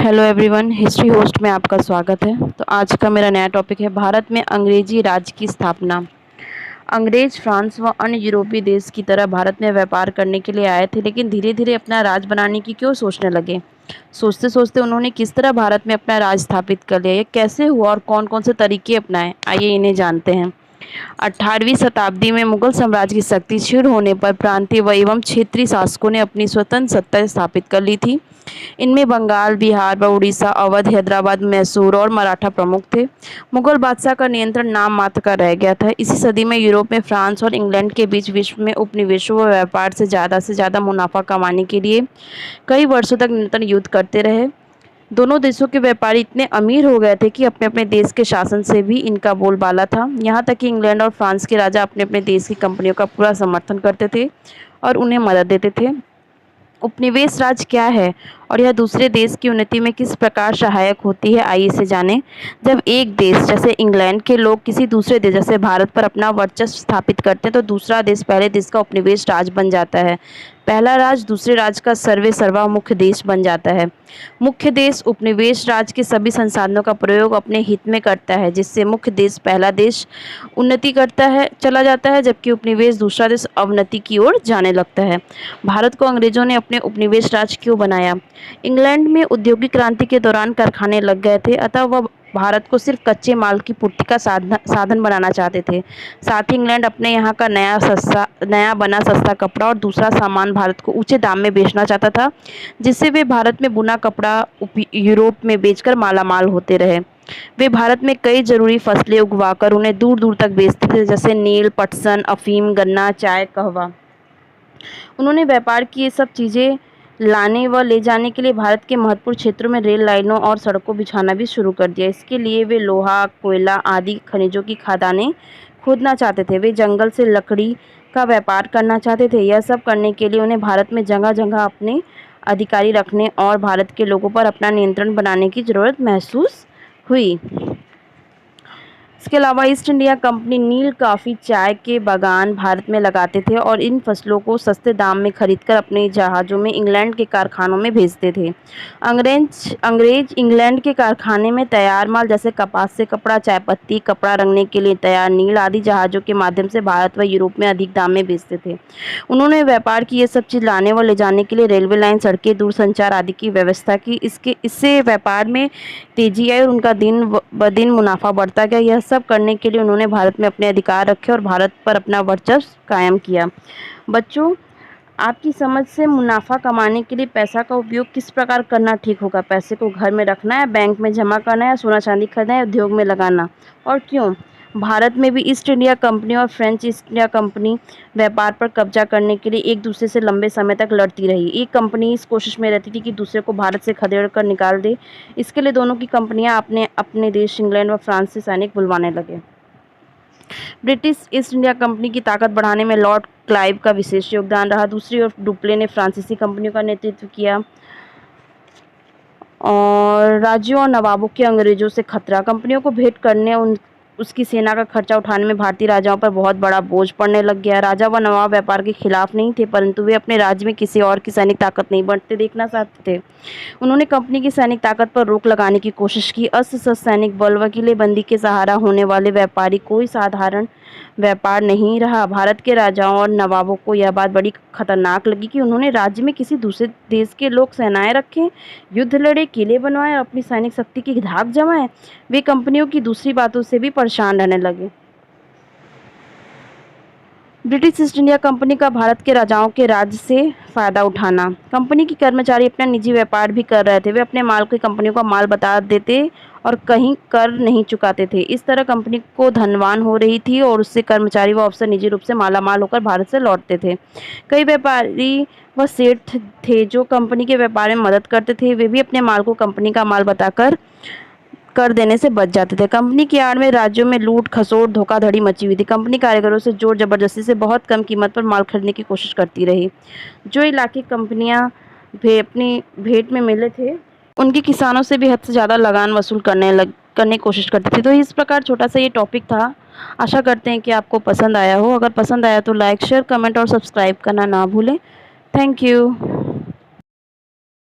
Hello everyone, history host में आपका स्वागत है। तो आज का मेरा नया टॉपिक है भारत में अंग्रेजी राज की स्थापना। अंग्रेज फ्रांस व अन्य यूरोपीय देश की तरह भारत में व्यापार करने के लिए आए थे, लेकिन धीरे धीरे अपना राज बनाने की क्यों सोचने लगे। सोचते सोचते उन्होंने किस तरह भारत में अपना राज स्थापित कर लिया, ये कैसे हुआ और कौन कौन से तरीके अपनाए, आइए इन्हें जानते हैं। 18वीं शताब्दी में मुगल साम्राज्य की शक्ति क्षीण होने पर प्रांतीय व एवं क्षेत्रीय शासकों ने अपनी स्वतंत्र सत्ता स्थापित कर ली थी। इनमें बंगाल, बिहार व उड़ीसा, अवध, हैदराबाद, मैसूर और मराठा प्रमुख थे। मुगल बादशाह का नियंत्रण नाम मात्र का रह गया था। इसी सदी में यूरोप में फ्रांस और इंग्लैंड के बीच विश्व में उपनिवेशों व व्यापार से ज़्यादा मुनाफा कमाने के लिए कई वर्षों तक निरंतर युद्ध करते रहे। दोनों देशों के व्यापारी इतने अमीर हो गए थे कि अपने अपने देश के शासन से भी इनका बोलबाला था। यहाँ तक कि इंग्लैंड और फ्रांस के राजा अपने अपने देश की कंपनियों का पूरा समर्थन करते थे और उन्हें मदद देते थे। उपनिवेश राज क्या है और यह दूसरे देश की उन्नति में किस प्रकार सहायक होती है, आइए इसे जानें। जब एक देश जैसे इंग्लैंड के लोग किसी दूसरे देश जैसे भारत पर अपना वर्चस्व स्थापित करते हैं तो दूसरा देश पहले देश का उपनिवेश राज बन जाता है। पहला राज दूसरे राज का सर्वा मुख्य देश बन जाता है। मुख्य देश उपनिवेश राज के सभी संसाधनों का प्रयोग अपने हित में करता है, जिससे मुख्य देश पहला देश उन्नति करता है चला जाता है, जबकि उपनिवेश दूसरा देश अवनति की ओर जाने लगता है। भारत को अंग्रेजों ने अपने उपनिवेश राज क्यों बनाया। इंग्लैंड में औद्योगिक क्रांति के दौरान कारखाने लग गए थे, अतः वह भारत को सिर्फ कच्चे माल की पूर्ति का साधन बनाना चाहते थे। साथ ही इंग्लैंड अपने यहाँ का नया बना सस्ता कपड़ा और दूसरा सामान भारत को ऊंचे दाम में बेचना चाहता था, जिससे वे भारत में बुना कपड़ा यूरोप में बेचकर मालामाल होते रहे। वे भारत में कई जरूरी फसलें उगवाकर उन्हें दूर दूर तक बेचते थे, जैसे नील, पटसन, अफीम, गन्ना, चाय, कहवा। उन्होंने व्यापार की ये सब चीज़ें लाने व ले जाने के लिए भारत के महत्वपूर्ण क्षेत्रों में रेल लाइनों और सड़कों बिछाना भी शुरू कर दिया। इसके लिए वे लोहा, कोयला आदि खनिजों की खदानें खोदना चाहते थे। वे जंगल से लकड़ी का व्यापार करना चाहते थे। यह सब करने के लिए उन्हें भारत में जगह जगह अपने अधिकारी रखने और भारत के लोगों पर अपना नियंत्रण बनाने की ज़रूरत महसूस हुई। इसके अलावा ईस्ट इंडिया कंपनी नील, कॉफ़ी, चाय के बागान भारत में लगाते थे और इन फसलों को सस्ते दाम में खरीदकर अपने जहाज़ों में इंग्लैंड के कारखानों में भेजते थे। अंग्रेज इंग्लैंड के कारखाने में तैयार माल जैसे कपास से कपड़ा, चाय पत्ती, कपड़ा रंगने के लिए तैयार नील आदि जहाज़ों के माध्यम से भारत व यूरोप में अधिक दाम में बेचते थे। उन्होंने व्यापार की ये सब चीज़ लाने व ले जाने के लिए रेलवे लाइन, सड़कें, दूरसंचार आदि की व्यवस्था की। इससे व्यापार में तेजी आई और उनका दिन ब दिन मुनाफा बढ़ता गया। यह सब करने के लिए उन्होंने भारत में अपने अधिकार रखे और भारत पर अपना वर्चस्व कायम किया। बच्चों, आपकी समझ से मुनाफा कमाने के लिए पैसा का उपयोग किस प्रकार करना ठीक होगा। पैसे को घर में रखना है, बैंक में जमा करना है, सोना चांदी खरीदना है, उद्योग में लगाना, और क्यों। भारत में भी ईस्ट इंडिया कंपनी और फ्रेंच ईस्ट इंडिया कंपनी व्यापार पर कब्जा करने के लिए एक दूसरे से लंबे समय तक लड़ती रही। एक कंपनी इस कोशिश में रहती थी कि दूसरे को भारत से खदेड़ कर निकाल दे। इसके लिए दोनों की कंपनियां अपने देश इंग्लैंड व फ्रांस से सैनिक बुलवाने लगे। ब्रिटिश ईस्ट इंडिया कंपनी की ताकत बढ़ाने में लॉर्ड क्लाइव का विशेष योगदान रहा। दूसरी ओर डुप्ले ने फ्रांसीसी कंपनियों का नेतृत्व किया और राज्यों और नवाबों के अंग्रेजों से खतरा। कंपनियों को भेंट करने उसकी सेना का खर्चा उठाने में भारतीय राजाओं पर बहुत बड़ा बोझ पड़ने लग गया। राजा व नवाब व्यापार के खिलाफ नहीं थे, परंतु वे अपने राज्य में किसी और की सैनिक ताकत नहीं बढ़ते देखना चाहते थे। उन्होंने कंपनी की सैनिक ताकत पर रोक लगाने की कोशिश की। अस्त्र सैनिक बल व किलेबंदी के सहारा होने वाले व्यापारी कोई साधारण व्यापार नहीं रहा। भारत के राजाओं और नवाबों को यह बात बड़ी खतरनाक लगी कि उन्होंने राज्य में किसी दूसरे देश के लोग सेनाएं रखें, युद्ध लड़े, किले बनवाए और अपनी सैनिक शक्ति की धाक जमाए। वे कंपनियों की दूसरी बातों से भी परेशान रहने लगे। ब्रिटिश ईस्ट इंडिया कंपनी का भारत के राजाओं के राज्य से फ़ायदा उठाना। कंपनी के कर्मचारी अपना निजी व्यापार भी कर रहे थे। वे अपने माल को कंपनियों का माल बता देते और कहीं कर नहीं चुकाते थे। इस तरह कंपनी को धनवान हो रही थी और उससे कर्मचारी व अफसर निजी रूप से मालामाल होकर भारत से लौटते थे। कई व्यापारी व सेठ थे जो कंपनी के व्यापार में मदद करते थे। वे भी अपने माल को कंपनी का माल बताकर कर देने से बच जाते थे। कंपनी की आड़ में राज्यों में लूट, खसोट, धोखाधड़ी मची हुई थी। कंपनी कारीगरों से जोर जबरदस्ती से बहुत कम कीमत पर माल खरीदने की कोशिश करती रही। जो इलाके कंपनियां अपनी भेंट में मिले थे, उनके किसानों से भी हद से ज़्यादा लगान वसूल करने की कोशिश करती थी। तो इस प्रकार छोटा सा ये टॉपिक था। आशा करते हैं कि आपको पसंद आया हो। अगर पसंद आया तो लाइक, शेयर, कमेंट और सब्सक्राइब करना ना भूलें। Thank you.